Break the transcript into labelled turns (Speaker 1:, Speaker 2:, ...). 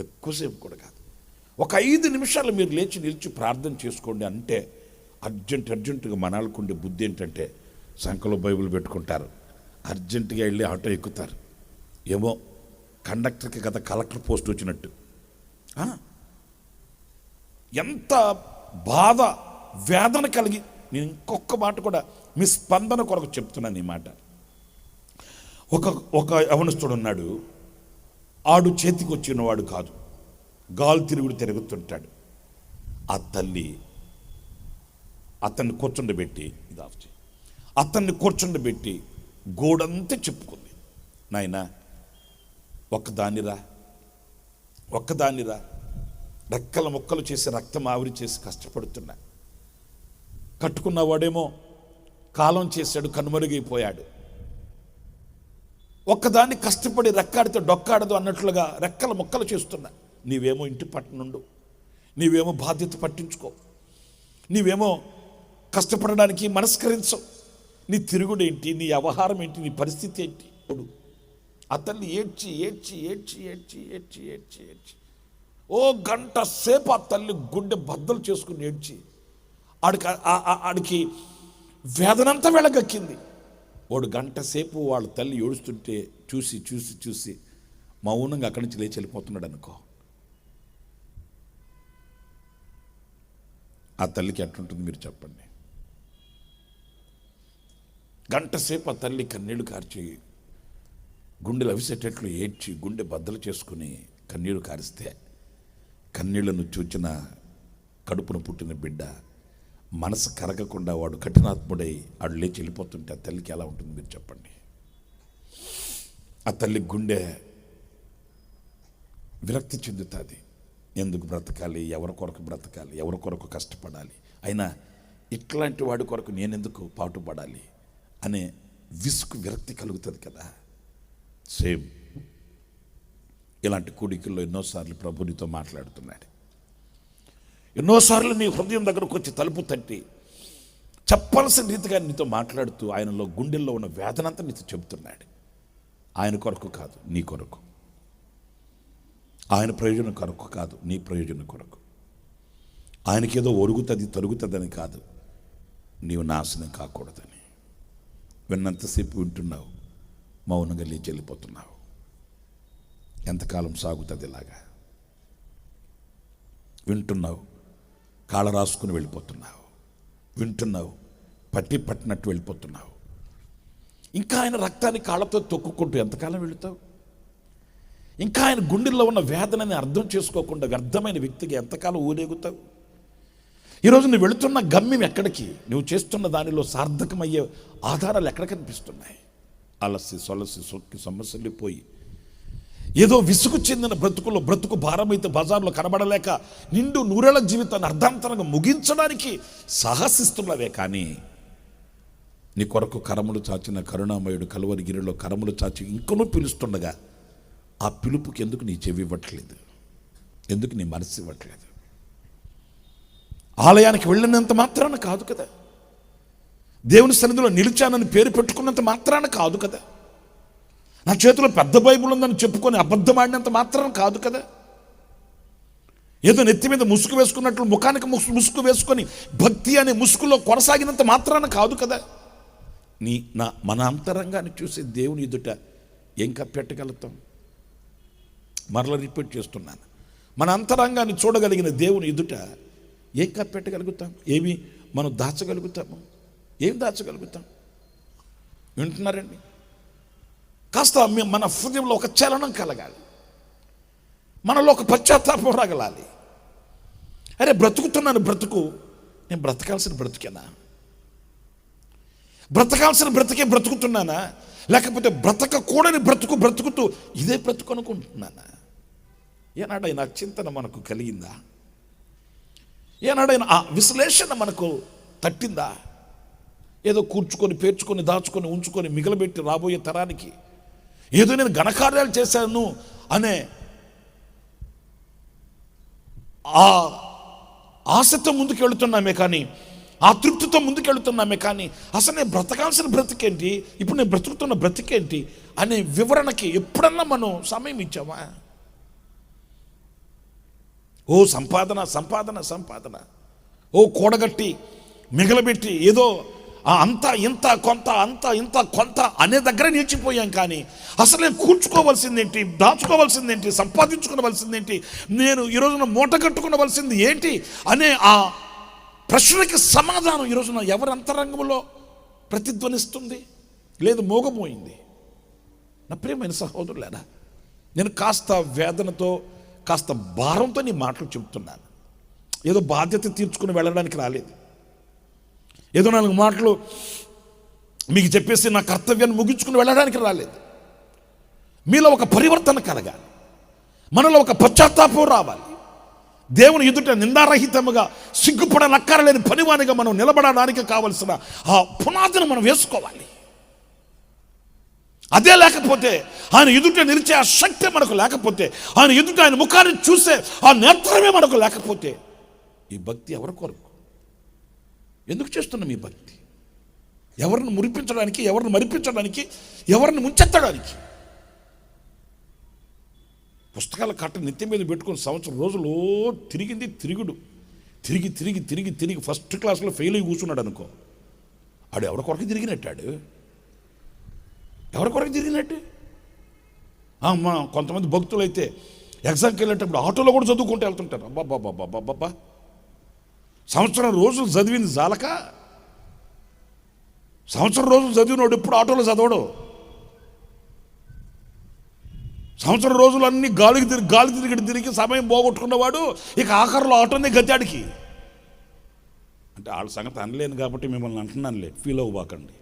Speaker 1: ఎక్కువసేపు కూడా కాదు. ఒక 5 నిమిషాలు మీరు లేచి నిలిచి ప్రార్థన చేసుకోండి అంటే అర్జెంటుగా మనాలకుండే బుద్ధి ఏంటంటే సంకలో బైబిల్ పెట్టుకుంటారు, అర్జెంటుగా వెళ్ళి ఆటో ఎక్కుతారు. ఏమో కండక్టర్కి కదా కలెక్టర్ పోస్ట్ వచ్చినట్టు. ఎంత బాధ వేదన కలిగి, నేను ఇంకొక మాట కూడా మీ స్పందన కొరకు చెప్తున్నాను ఈ మాట. ఒక యవనస్తుడు ఉన్నాడు, ఆడు చేతికి వచ్చినవాడు కాదు, గాలు తిరుగుతుంటాడు. ఆ తల్లి అతన్ని కూర్చుండబెట్టి గోడంతా చెప్పుకుంది, నాయనా ఒక్కదానిరా రెక్కల ముక్కలు చేసి రక్తం ఆవిరి చేసి కష్టపడుతున్నా, కట్టుకున్నవాడేమో కాలం చేశాడు, కనుమరుగైపోయాడు. ఒక్కదాన్ని కష్టపడి రెక్కాడితే డొక్కాడదు అన్నట్లుగా రెక్కల ముక్కలు చేస్తున్నా. నీవేమో ఇంటి పట్టునుండు, నీవేమో బాధ్యత పట్టించుకో, నీవేమో కష్టపడడానికి మనస్కరించవు. నీ తిరుగుడేంటి, నీ వ్యవహారం ఏంటి, నీ పరిస్థితి ఏంటి? ఆ తల్లి ఏడ్చి ఓ గంట సేపు ఆ తల్లి గుండె బద్దలు చేసుకుని ఏడ్చి ఆడికి వేదనంతా వెళ్ళగక్కింది. వాడు గంట సేపు వాళ్ళ తల్లి ఏడుస్తుంటే చూసి మౌనంగా అక్కడి నుంచి లేచి వెళ్ళిపోతున్నాడు అనుకో. ఆ తల్లికి ఎట్లుంటుంది మీరు చెప్పండి? గంట సేపు ఆ తల్లి కన్నీళ్లు కార్చి గుండెలు అవిసేటట్లు ఏడ్చి గుండె బద్దలు చేసుకుని కన్నీళ్లు కారిస్తే, కన్నీళ్లను చూచిన కడుపున పుట్టిన బిడ్డ మనసు కరగకుండా వాడు కఠినాత్ముడై ఆడు లేచి వెళ్ళిపోతుంటే ఆ తల్లికి ఎలా ఉంటుంది మీరు చెప్పండి? ఆ తల్లి గుండె విరక్తి చెందుతుంది. ఎందుకు బ్రతకాలి, ఎవరి కొరకు బ్రతకాలి, ఎవరి కొరకు కష్టపడాలి, అయినా ఇట్లాంటి వాడి కొరకు నేనెందుకు పాటుపడాలి అనే విరక్తి కలుగుతుంది కదా. సేమ్ ఇలాంటి కూడికల్లో ఎన్నోసార్లు ప్రభు నీతో మాట్లాడుతున్నాడు. ఎన్నోసార్లు నీ హృదయం దగ్గరకు వచ్చి తలుపు తట్టి చెప్పాల్సిన రీతిగా నీతో మాట్లాడుతూ ఆయనలో గుండెల్లో ఉన్న వేదనంతా నీతో చెబుతున్నాడు. ఆయన కొరకు కాదు, నీ కొరకు. ఆయన ప్రయోజనం కొరకు కాదు, నీ ప్రయోజనం కొరకు. ఆయనకేదో తరుగుతుందని కాదు, నీవు నాశనం కాకూడదని. విన్నంతసేపు వింటున్నావు, మౌనంగా లేచి వెళ్ళిపోతున్నావు. ఎంతకాలం సాగుతుంది ఇలాగా? వింటున్నావు, కాళ్ళ రాసుకుని వెళ్ళిపోతున్నావు, వింటున్నావు, పట్టినట్టు వెళ్ళిపోతున్నావు. ఇంకా ఆయన రక్తాన్ని కాళ్ళతో తొక్కుకుంటూ ఎంతకాలం వెళుతావు? ఇంకా ఆయన గుండెల్లో ఉన్న వేదనని అర్థం చేసుకోకుండా వ్యర్థమైన వ్యక్తిగా ఎంతకాలం ఊరేగుతావు? ఈరోజు నువ్వు వెళుతున్న గమ్యం ఎక్కడికి? నువ్వు చేస్తున్న దానిలో సార్థకమయ్యే ఆధారాలు ఎక్కడ కనిపిస్తున్నాయి? అలసి సొలసి సొక్కి సమస్యలిపోయి ఏదో విసుగు చెందిన బ్రతుకు భారమైతే బజార్లో కనబడలేక నిండు నూరేళ్ల జీవితాన్ని అర్ధాంతరంగా ముగించడానికి సాహసిస్తున్నవే. కానీ నీ కొరకు కరములు చాచిన కరుణామయుడు కలువరిగిరిలో కరములు చాచి ఇంకనూ పిలుస్తుండగా ఆ పిలుపుకి ఎందుకు నీ చెవి ఇవ్వట్లేదు? ఎందుకు నీ మనసు ఇవ్వట్లేదు? ఆలయానికి వెళ్ళినంత మాత్రాన కాదు కదా, దేవుని సన్నిధిలో నిలిచానని పేరు పెట్టుకున్నంత మాత్రాన కాదు కదా, నా చేతిలో పెద్ద బైబుల్ ఉందని చెప్పుకొని అబద్ధమాడినంత మాత్రం కాదు కదా, ఏదో నెత్తి మీద ముసుగు వేసుకున్నట్లు ముఖానికి ముసుగు వేసుకొని భక్తి అనే ముసుగులో కొనసాగినంత మాత్రాన కాదు కదా. మన అంతరంగాన్ని చూసి దేవుని ఎదుట ఏం కప్పెట్టగలుగుతాం? మరలా రిపీట్ చేస్తున్నాను, మన అంతరంగాన్ని చూడగలిగిన దేవుని ఎదుట ఏం కప్పెట్టగలుగుతాం? ఏమి మనం దాచగలుగుతాము? ఏం దాచగలుగుతాం? వింటున్నారండి? కాస్త మన హృదయంలో ఒక చలనం కలగాలి, మనలో ఒక పశ్చాత్తాపం రాగలాలి. అరే బ్రతుకుతున్నాను, నేను బ్రతకాల్సిన బ్రతికేనా? బ్రతకాల్సిన బ్రతుకుతున్నానా? లేకపోతే బ్రతకకూడని బ్రతుకుతూ ఇదే బ్రతుకు అనుకుంటున్నానా? ఏనాడైనా చింతన మనకు కలిగిందా? ఏనాడైనా ఆ విశ్లేషణ మనకు తట్టిందా? ఏదో కూర్చుకొని పేర్చుకొని దాచుకొని ఉంచుకొని మిగలబెట్టి రాబోయే తరానికి ఏదో నేను ఘనకార్యాలు చేశాను అనే ఆ ఆశతో ముందుకు వెళుతున్నామే కానీ, ఆ తృప్తితో ముందుకు వెళుతున్నామే కానీ, అసలు నేను బ్రతకాల్సిన బ్రతికేంటి, ఇప్పుడు నేను బ్రతుకుతున్న బ్రతికేంటి అనే వివరణకి ఎప్పుడన్నా మనం సమయం ఇచ్చామా? ఓ సంపాదన సంపాదన సంపాదన, ఓ కూడగట్టి మిగలబెట్టి ఏదో అంత ఇంత కొంత, అంత ఇంత కొంత అనే దగ్గర నిలిచిపోయాం. కానీ అసలు నేను కూర్చుకోవాల్సిందేంటి, దాచుకోవాల్సిందేంటి, సంపాదించుకోవలసిందేంటి, నేను ఈరోజున మూట కట్టుకోవలసింది ఏంటి అనే ఆ ప్రశ్నకి సమాధానం ఈరోజున ఎవరి అంతరంగంలో ప్రతిధ్వనిస్తుంది? లేదు, మోగపోయింది. నా ప్రియమైన సహోదరులారా, నేను కాస్త వేదనతో, కాస్త భారంతో నీ మాటలు చెబుతున్నాను. ఏదో బాధ్యత తీర్చుకుని వెళ్ళడానికి రాలేదు. ఏదో 4 మాటలు మీకు చెప్పేసి నా కర్తవ్యాన్ని ముగించుకుని వెళ్ళడానికి రాలేదు. మీలో ఒక పరివర్తన కలగాలి, మనలో ఒక పశ్చాత్తాపం రావాలి. దేవుని ఎదుట నిందారహితముగా సిగ్గుపడనక్కరలేని పనివానిగా మనం నిలబడడానికి కావలసిన ఆ పునాదిని మనం వేసుకోవాలి. అదే లేకపోతే, ఆయన ఎదుట నిలిచే ఆ శక్తి మనకు లేకపోతే, ఆయన ఎదుట ఆయన ముఖాన్ని చూసే ఆ నేత్రమే మనకు లేకపోతే, ఈ భక్తి ఎవరి కొరకు? ఎందుకు చేస్తున్నాం ఈ భక్తి? ఎవరిని మురిపించడానికి, ఎవరిని మరిపించడానికి, ఎవరిని ముంచెత్తడానికి? పుస్తకాల కట్ట నెత్తి మీద పెట్టుకుని సంవత్సరం రోజులు తిరిగింది తిరుగుడు, తిరిగి తిరిగి తిరిగి తిరిగి ఫస్ట్ క్లాస్లో ఫెయిల్ అయ్యి కూర్చున్నాడు అనుకో, ఆడు ఎవరి కొరకు తిరిగినట్టాడు? ఎవరి కొరకు తిరిగినట్టు? అమ్మా, కొంతమంది భక్తులు అయితే ఎగ్జామ్కి వెళ్ళేటప్పుడు ఆటోలో కూడా చదువుకుంటూ వెళ్తుంటారు. అబ్బాబ్బాబ్బాబ్బా, సంవత్సరం రోజులు చదివింది జాలక, సంవత్సరం రోజులు చదివినోడు ఎప్పుడు ఆటోలో చదవడు. సంవత్సరం రోజులు అన్ని గాలి తిరిగి సమయం పోగొట్టుకున్నవాడు ఇక ఆఖరిలో ఆటోనే గతాడికి. అంటే వాళ్ళ సంగతి అనలేను కాబట్టి మిమ్మల్ని అంటున్నానులే, ఫీల్ అవ్వబాకండి.